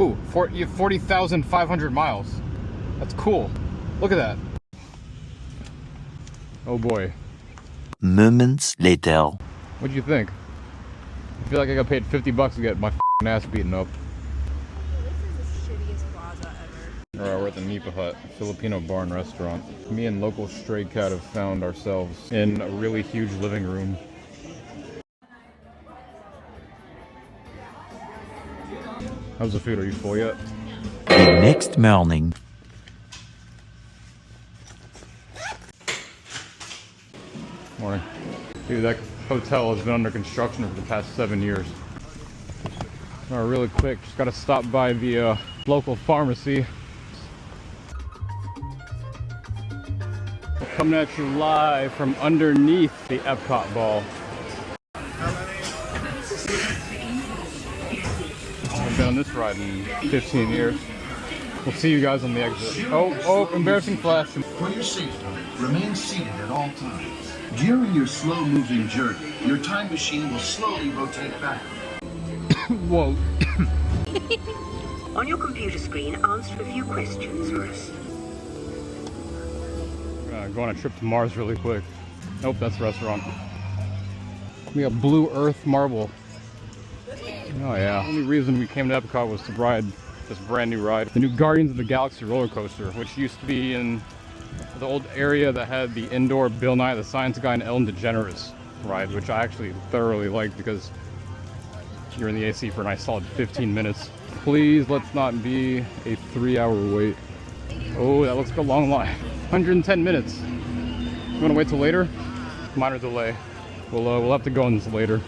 Ooh, you have 40,500 miles. That's cool. Look at that. Oh boy. Moments later. What'd you think? I feel like I got paid 50 bucks to get my ass beaten up. This is the shittiest plaza ever. Alright, we're at the Nipa Hut, Filipino bar and restaurant. Me and local stray cat have found ourselves in a really huge living room. How's the food? Are you full yet? The next morning. Morning. Dude, that hotel has been under construction for the past 7 years. Alright, really quick, just gotta stop by the local pharmacy. We're coming at you live from underneath the Epcot ball. I've been on this ride in 15 years. We'll see you guys on the exit. Oh, embarrassing flash. For your safety, remain seated at all times. During your slow-moving journey, your time machine will slowly rotate back. Whoa. On your computer screen, answer a few questions for us. We're gonna go on a trip to Mars really quick. Nope, that's the restaurant. We got Blue Earth Marble. Oh yeah. The only reason we came to Epcot was to ride this brand new ride. The new Guardians of the Galaxy roller coaster, which used to be in the old area that had the indoor Bill Nye the Science Guy and Ellen DeGeneres ride, which I actually thoroughly liked because you're in the AC for a nice solid 15 minutes. Please let's not be a 3-hour wait. Oh, that looks like a long line. 110 minutes. You want to wait till later? Minor delay. We'll have to go on this later.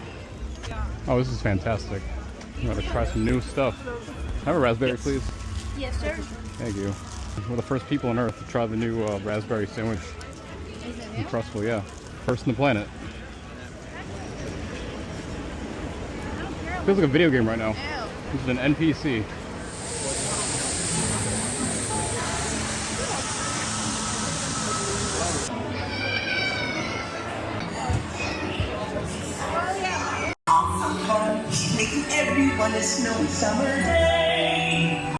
Oh, this is fantastic. I'm gonna try some new stuff. Have a raspberry, please. Yes, sir. Thank you. We're the first people on Earth to try the new raspberry sandwich. Incredible, yeah. First on the planet. Feels like a video game right now. This is an NPC. Making everyone a snowy summer day.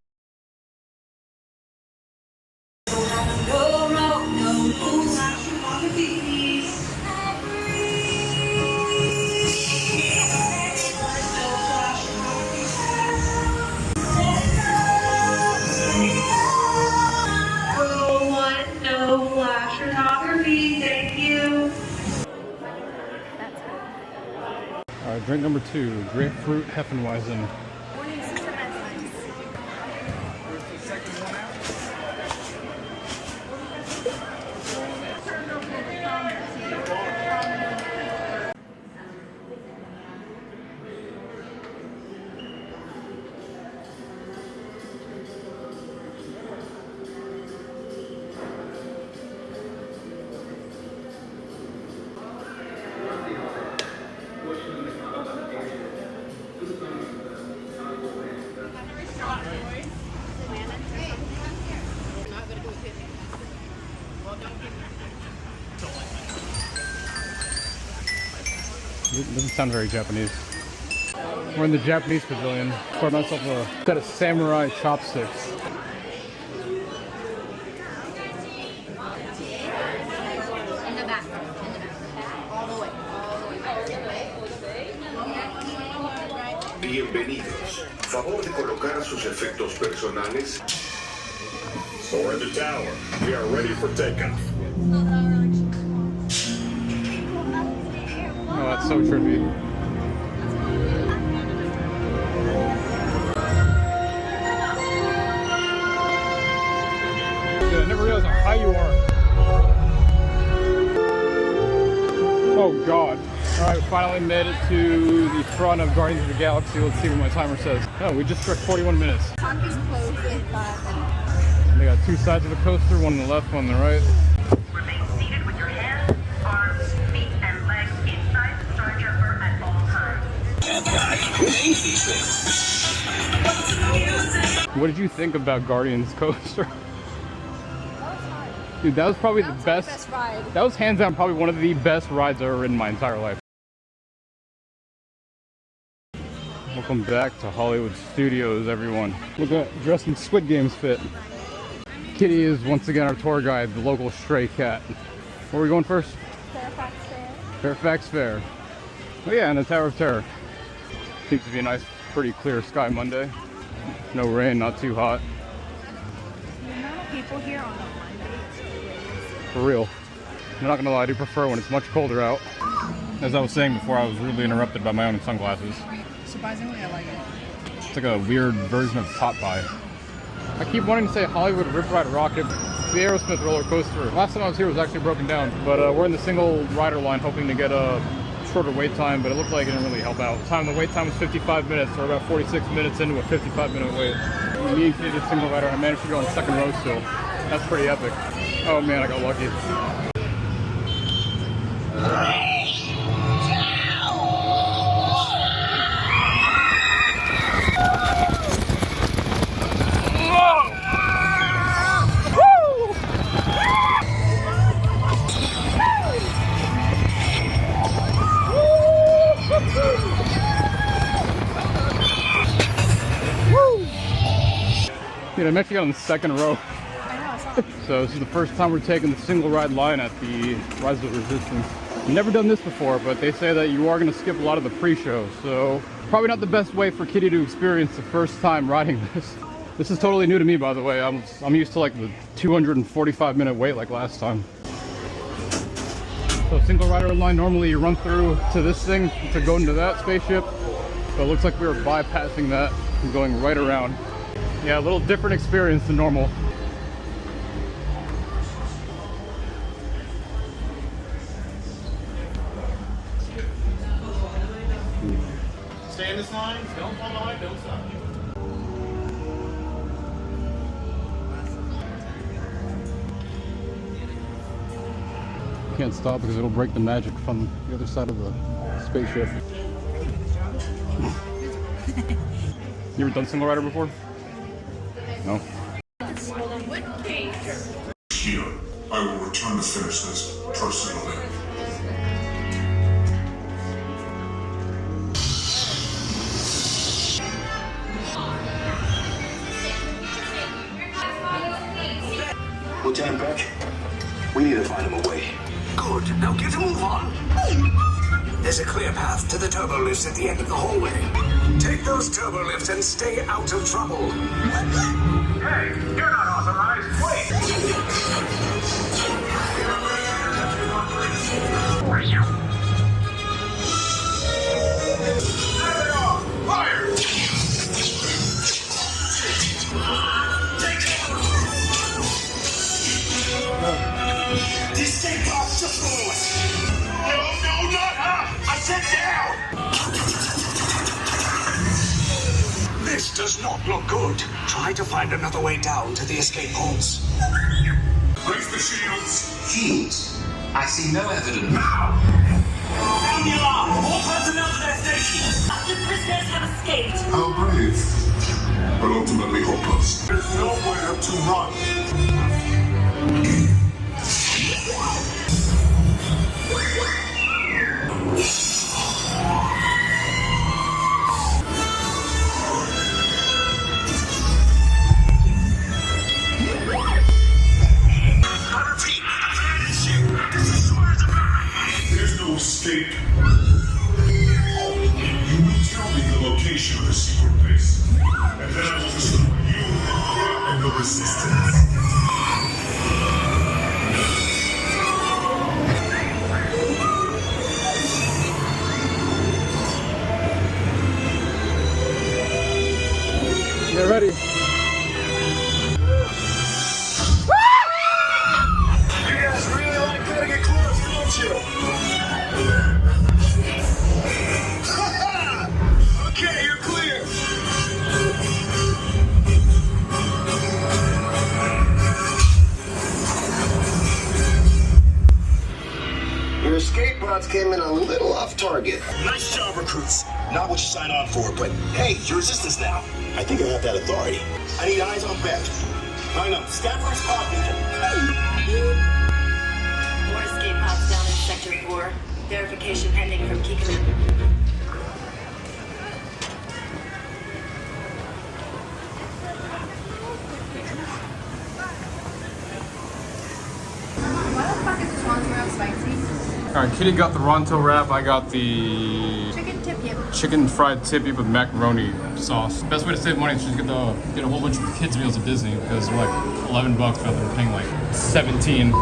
No wrong, no rules, on the beach. No flash photography, thank you. Alright, drink number 2, grapefruit Hefeweizen. It doesn't sound very Japanese. We're in the Japanese pavilion. Poured myself a set of samurai chopsticks. In the back. All the way. Bienvenidos. Favor de colocar sus efectos personales. We're in the tower. We are ready for takeoff. Oh, that's so trippy. Dude, I never realized how high you are. Oh god. Alright, we finally made it to the front of Guardians of the Galaxy. Let's see what my timer says. Oh, we just struck 41 minutes. Parking's closed in 5 minutes. They got 2 sides of the coaster, one on the left, one on the right. Remain seated with your hands, arms, feet, and legs inside the star jumper at all times. What did you think about Guardians coaster? Dude, that was probably the best ride. That was hands down probably one of the best rides I've ever ridden in my entire life. We're Welcome back to Hollywood Studios, everyone. Look at dressed in Squid Game's fit. Kitty is once again our tour guide, the local stray cat. Where are we going first? Fairfax Fair. Fairfax Fair. Oh yeah, and the Tower of Terror. Seems to be a nice, pretty clear sky Monday. No rain, not too hot. The amount of people here on a Monday is crazy. For real. I'm not gonna lie, I do prefer when it's much colder out. As I was saying before, I was rudely interrupted by my own sunglasses. Surprisingly, I like it. It's like a weird version of Pot Pie. I keep wanting to say Hollywood Rip Ride Rocket. It's the Aerosmith roller coaster. Last time I was here it was actually broken down, but we're in the single rider line hoping to get a shorter wait time, but it looked like it didn't really help out. The wait time was 55 minutes, or about 46 minutes into a 55-minute wait. Me and Kitty did single rider, and I managed to go on the second row still. That's pretty epic. Oh man, I got lucky. Dude, I'm actually on the second row. So this is the first time we're taking the single ride line at the Rise of Resistance. I've never done this before, but they say that you are going to skip a lot of the pre-show, so probably not the best way for Kitty to experience the first time riding this. This is totally new to me, by the way. I'm used to like the 245-minute wait like last time. So single rider line, normally you run through to this thing to go into that spaceship, but it looks like we were bypassing that and going right around. Yeah, a little different experience than normal. Stay in this line. Don't fall behind. Don't stop. Can't stop because it'll break the magic from the other side of the spaceship. You ever done single rider before? No. Here, I will return to finish this personally. Lieutenant Beck, we need to find him a way. Good, now get a move on. There's a clear path to the turbo lifts at the end of the hallway. Take those turbo lifts and stay out of trouble. Hey, you're not authorized. Wait. Set it off. Fire. This thing costs to forward. No, not up. I said down. This does not look good. Try to find another way down to the escape pods. Raise the shields. Shields? I see no evidence. Now. Sound the alarm! All personnel to their stations! The prisoners have escaped. How brave, but ultimately hopeless. There's nowhere to run. I repeat, abandon ship! This is Swears of There's no escape. You will tell me the location of the secret base, and then I will destroy you and the resistance. Get ready. You guys really like to get close, don't you? Okay, you're clear. Your escape pods came in a little off target. Nice job, recruits. Not what you signed on for, but hey, you're resistance now. I think I have that authority. I need eyes on Beck. Line up. Stafford's pod ninja. More escape pods down in Sector 4. Verification pending from Kikumi. spicy. Alright, Kitty got the Ronto wrap. I got the Chicken tip yip. chicken fried tip with macaroni sauce. Best way to save money is just get a whole bunch of kids meals at Disney because they're like $11 rather than paying like 17.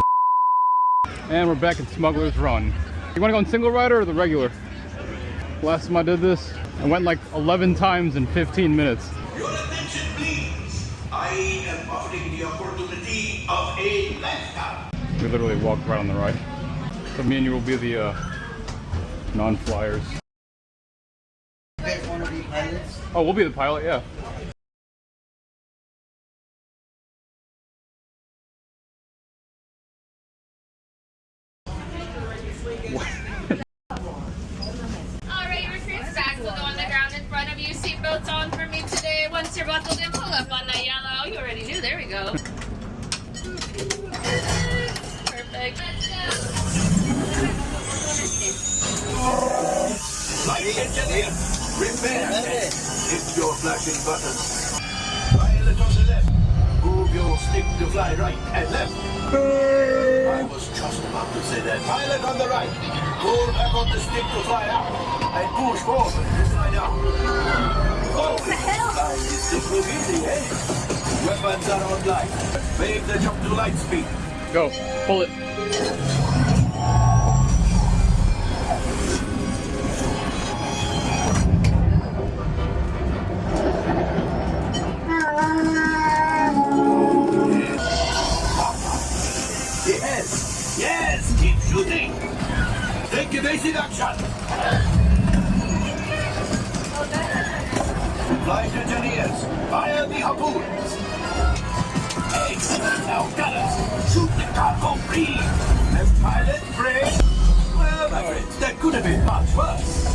And we're back at Smuggler's Run. You want to go on single rider or the regular? Last time I did this, I went like 11 times in 15 minutes. Your attention, please. I am offering the opportunity of a lifetime. We literally walked right on the ride. So me and you will be the non-flyers. You guys want to be pilots? Oh, we'll be the pilot, yeah. Alright, recruits, bags will go on the ground in front of you. Seatbelts on for me today. Once you're buckled in, pull up on that yellow. You already knew. There we go. Perfect. Let's go. Flying engineer, repair. Hit your flashing buttons. Pilot on the left. Move your stick to fly right and left. I was just about to say that. Pilot on the right. Pull back on the stick to fly out. And push forward to fly down. Oh, flying is simple easy, eh? Weapons are online. Make the jump to light speed. Go, pull it. Yes, yes, keep shooting. Take evasive action. Flight engineers, fire the harpoons. Excellent, now gunners, shoot the cargo free. Left pilot, brake. Well, my friends, that could have been much worse.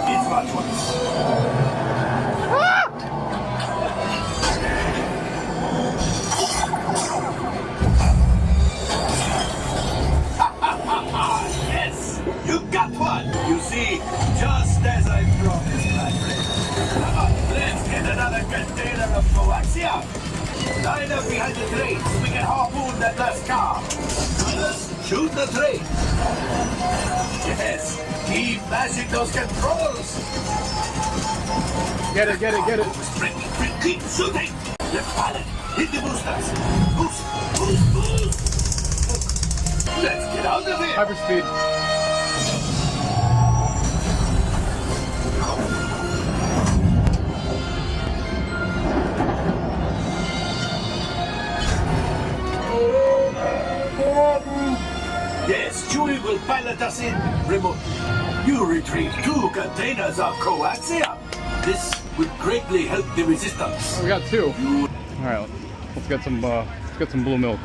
It's much worse. Yes, you got one. You see, just as I promised, my friend. Come on, let's get another container of coaxium. Line up behind the train so we can harpoon that last car. Brothers, shoot the train. Yes, keep mashing those controls. Get it, get it, get it. Keep shooting. Left pilot, hit the boosters. Boost, boost, boost. Let's get out of here. Hyperspeed. Yes, Chewie will pilot us in remotely. You retrieve 2 containers of coaxium. This would greatly help the resistance. We got 2. All right, let's get some blue milk.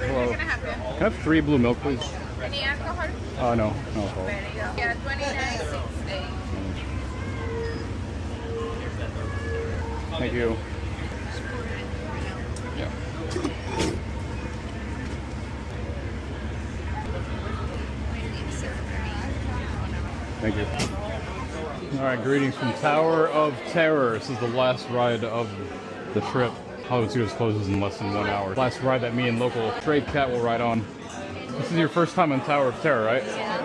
Hello. Can I have 3 blue milk, please? Any alcohol? No alcohol. There you go. Yeah, 29.68. Thank you. Yeah. Thank you. All right, greetings from Tower of Terror. This is the last ride of the trip. Hollywood Studios closes in less than 1 hour. Last ride that me and local Stray Cat will ride on. This is your first time on Tower of Terror, right? Yeah.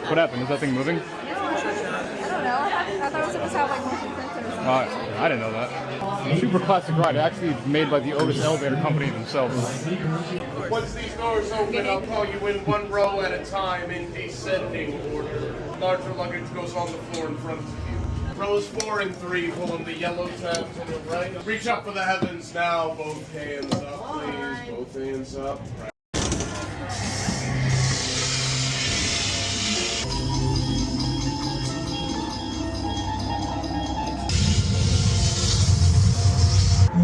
What happened? Is that thing moving? I don't know. I thought it was supposed to have like motion sensors or something. I didn't know that. Super classic ride. Actually made by the Otis Elevator Company themselves. Once these doors open, I'll call you in 1 row at a time in descending order. Larger luggage goes on the floor in front of you. Rows 4 and 3, pulling the yellow tabs on the right. Reach up for the heavens now. Both hands up, please. Both hands up.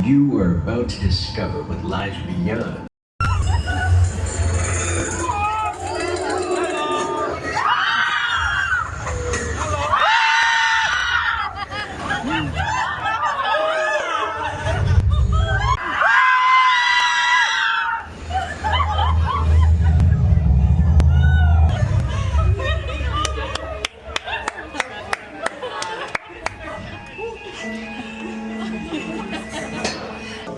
You are about to discover what lies beyond.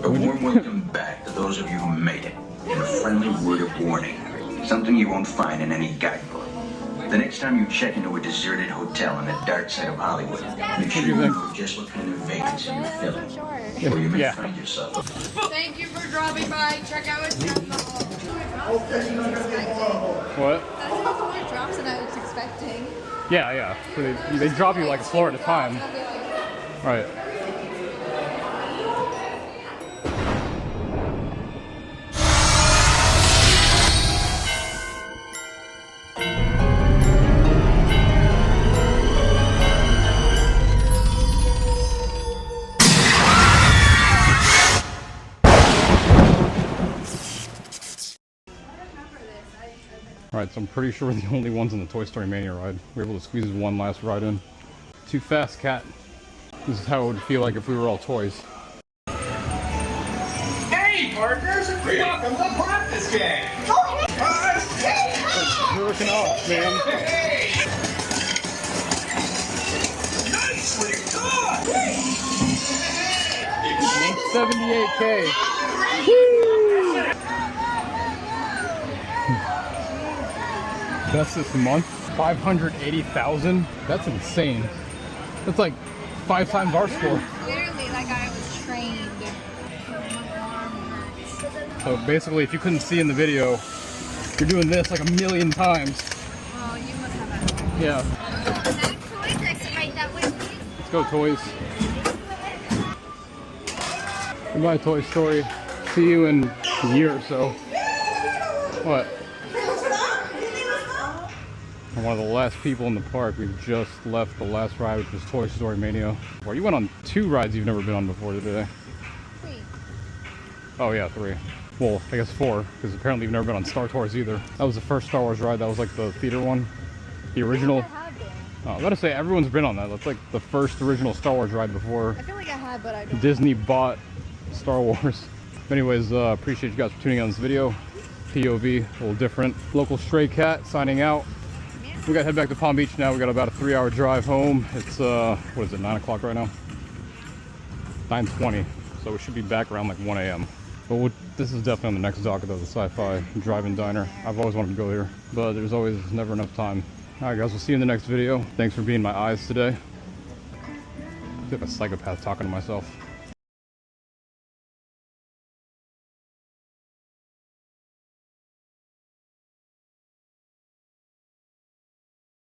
A warm welcome back to those of you who made it, and a friendly word of warning. Something you won't find in any guidebook. The next time you check into a deserted hotel on the dark side of Hollywood, make sure you know just what kind of vacancy you're filling, or you may find yourself. Thank you for dropping by. Check out his channel. What? That's more drops than I was expecting. Yeah, yeah. So they drop you like a floor at a time. Right. Alright, so I'm pretty sure we're the only ones in the Toy Story Mania ride. We were able to squeeze one last ride in. Too fast, cat. This is how it would feel like if we were all toys. Hey, partners! Welcome to practice game! You're working off, man. Hey! Nicely done! 178K. That's this month. 580,000. That's insane. That's like 5 times our score. Literally, like I was trained. My arm hurts. So basically, if you couldn't see in the video, you're doing this like a million times. Oh, you must have had one. Yeah. Let's go, toys. Goodbye, Toy Story. See you in a year or so. What? I'm one of the last people in the park. We just left the last ride, which was Toy Story Mania. Well, you went on 2 rides you've never been on before today. 3. Oh yeah, 3. Well, I guess 4, because apparently you've never been on Star Tours either. That was the first Star Wars ride. That was like the theater one. The original. Oh, I gotta say, everyone's been on that. That's like the first original Star Wars ride before I feel like I had, but I don't. Disney bought Star Wars. But anyways, appreciate you guys for tuning in on this video. POV, a little different. Local stray cat signing out. We gotta head back to Palm Beach now. We got about a 3-hour drive home. It's what is it, 9 o'clock right now? 9:20. So we should be back around like 1 a.m. But this is definitely on the next docket of the Sci-Fi Drive-In Diner. I've always wanted to go here, but there's always never enough time. Alright guys, we'll see you in the next video. Thanks for being my eyes today. I feel like a psychopath talking to myself.